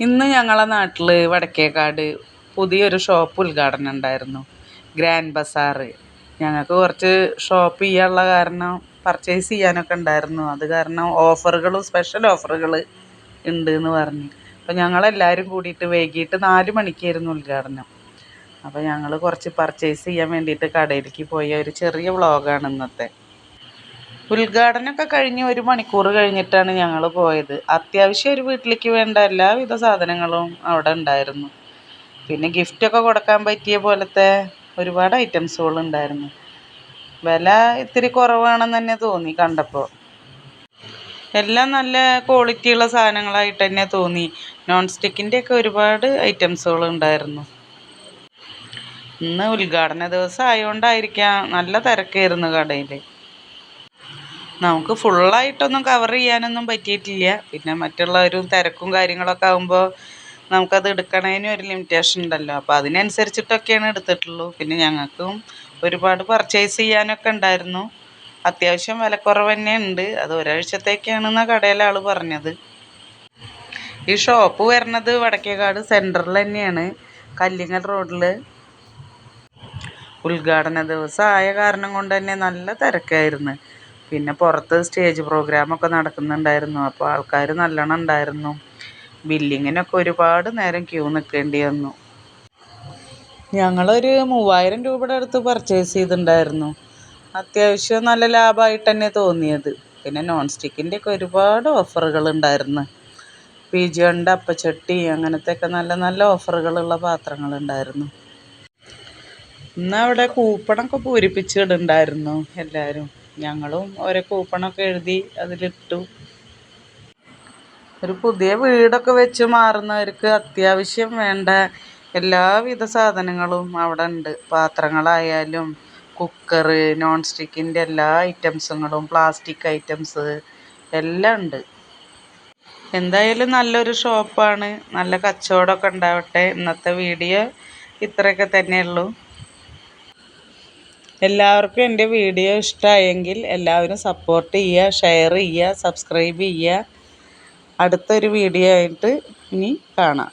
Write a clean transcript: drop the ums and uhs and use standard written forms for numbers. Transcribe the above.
ഇന്ന് ഞങ്ങളെ നാട്ടിൽ വടക്കേക്കാട് പുതിയൊരു ഷോപ്പ് ഉദ്ഘാടനം ഉണ്ടായിരുന്നു. Grand bazaar. ഞങ്ങൾക്ക് കുറച്ച് ഷോപ്പ് ചെയ്യാനുള്ള കാരണം പർച്ചേസ് ചെയ്യാനൊക്കെ ഉണ്ടായിരുന്നു. അത് കാരണം ഓഫറുകളും സ്പെഷ്യൽ ഓഫറുകൾ ഉണ്ട് എന്ന് പറഞ്ഞു. അപ്പോൾ ഞങ്ങളെല്ലാവരും കൂടിയിട്ട് വൈകിട്ട് 4 മണിക്കായിരുന്നു ഉദ്ഘാടനം. അപ്പോൾ ഞങ്ങൾ കുറച്ച് പർച്ചേസ് ചെയ്യാൻ വേണ്ടിയിട്ട് കടയിലേക്ക് പോയ ഒരു ചെറിയ വ്ളോഗാണ് ഇന്നത്തെ. ഉദ്ഘാടനമൊക്കെ കഴിഞ്ഞ് 1 മണിക്കൂർ കഴിഞ്ഞിട്ടാണ് ഞങ്ങൾ പോയത്. അത്യാവശ്യം ഒരു വീട്ടിലേക്ക് വേണ്ട എല്ലാവിധ സാധനങ്ങളും അവിടെ ഉണ്ടായിരുന്നു. പിന്നെ ഗിഫ്റ്റൊക്കെ കൊടുക്കാൻ പറ്റിയ പോലത്തെ ഒരുപാട് ഐറ്റംസുകൾ ഉണ്ടായിരുന്നു. വില ഇത്തിരി കുറവാണെന്ന് തന്നെ തോന്നി കണ്ടപ്പോൾ. എല്ലാം നല്ല ക്വാളിറ്റിയുള്ള സാധനങ്ങളായിട്ട് തന്നെ തോന്നി. നോൺ സ്റ്റിക്കിൻ്റെയൊക്കെ ഒരുപാട് ഐറ്റംസുകൾ ഉണ്ടായിരുന്നു. ഇന്ന് ഉദ്ഘാടന ദിവസം ആയതുകൊണ്ടായിരിക്കാം നല്ല തിരക്കായിരുന്നു കടയിൽ. നമുക്ക് ഫുള്ളായിട്ടൊന്നും കവർ ചെയ്യാനൊന്നും പറ്റിയിട്ടില്ല. പിന്നെ മറ്റുള്ളവരും തിരക്കും കാര്യങ്ങളൊക്കെ ആകുമ്പോൾ നമുക്കത് എടുക്കണതിന് ഒരു ലിമിറ്റേഷൻ ഉണ്ടല്ലോ. അപ്പോൾ അതിനനുസരിച്ചിട്ടൊക്കെയാണ് എടുത്തിട്ടുള്ളൂ. പിന്നെ ഞങ്ങൾക്കും ഒരുപാട് പർച്ചേസ് ചെയ്യാനൊക്കെ ഉണ്ടായിരുന്നു. അത്യാവശ്യം വിലക്കുറവ് തന്നെ ഉണ്ട്. അത് ഒരാഴ്ചത്തേക്കാണെന്നാണ് കടയിലെ ആൾ പറഞ്ഞത്. ഈ ഷോപ്പ് വരുന്നത് വടക്കേക്കാട് സെൻറ്ററിൽ തന്നെയാണ്, കല്ലിങ്ങൽ റോഡിൽ. ഉദ്ഘാടന ദിവസം ആയ കാരണം കൊണ്ട് തന്നെ നല്ല തിരക്കായിരുന്നു. പിന്നെ പുറത്ത് സ്റ്റേജ് പ്രോഗ്രാമൊക്കെ നടക്കുന്നുണ്ടായിരുന്നു. അപ്പോൾ ആൾക്കാർ നല്ലോണം ഉണ്ടായിരുന്നു. ബില്ലിങ്ങിനൊക്കെ ഒരുപാട് നേരം ക്യൂ നിൽക്കേണ്ടി വന്നു. ഞങ്ങളൊരു 3000 രൂപയുടെ അടുത്ത് പർച്ചേസ് ചെയ്തിട്ടുണ്ടായിരുന്നു. അത്യാവശ്യം നല്ല ലാഭമായിട്ട് തന്നെ തോന്നിയത്. പിന്നെ നോൺ സ്റ്റിക്കിൻ്റെയൊക്കെ ഒരുപാട് ഓഫറുകൾ ഉണ്ടായിരുന്നു. PG1 അപ്പച്ചട്ടി അങ്ങനത്തെയൊക്കെ നല്ല നല്ല ഓഫറുകളുള്ള പാത്രങ്ങളുണ്ടായിരുന്നു. ഇന്ന് അവിടെ കൂപ്പണൊക്കെ പൂരിപ്പിച്ചിടുണ്ടായിരുന്നു എല്ലാവരും. ഞങ്ങളും ഓരോ കൂപ്പണൊക്കെ എഴുതി അതിലിട്ടു. ഒരു പുതിയ വീടൊക്കെ വെച്ച് മാറുന്നവർക്ക് അത്യാവശ്യം വേണ്ട എല്ലാവിധ സാധനങ്ങളും അവിടെ ഉണ്ട്. പാത്രങ്ങളായാലും കുക്കറ്, നോൺ സ്റ്റിക്കിൻ്റെ എല്ലാ ഐറ്റംസുകളും, പ്ലാസ്റ്റിക് ഐറ്റംസ് എല്ലാം ഉണ്ട്. എന്തായാലും നല്ലൊരു ഷോപ്പാണ്. നല്ല കച്ചവടമൊക്കെ ഉണ്ടാവട്ടെ. ഇന്നത്തെ വീഡിയോ ഇത്രയൊക്കെ തന്നെയുള്ളൂ. എല്ലാവർക്കും എൻ്റെ വീഡിയോ ഇഷ്ടമായെങ്കിൽ എല്ലാവരും സപ്പോർട്ട് ചെയ്യുക, ഷെയർ ചെയ്യുക, സബ്സ്ക്രൈബ് ചെയ്യുക. അടുത്തൊരു വീഡിയോ ആയിട്ട് ഇനി കാണാം.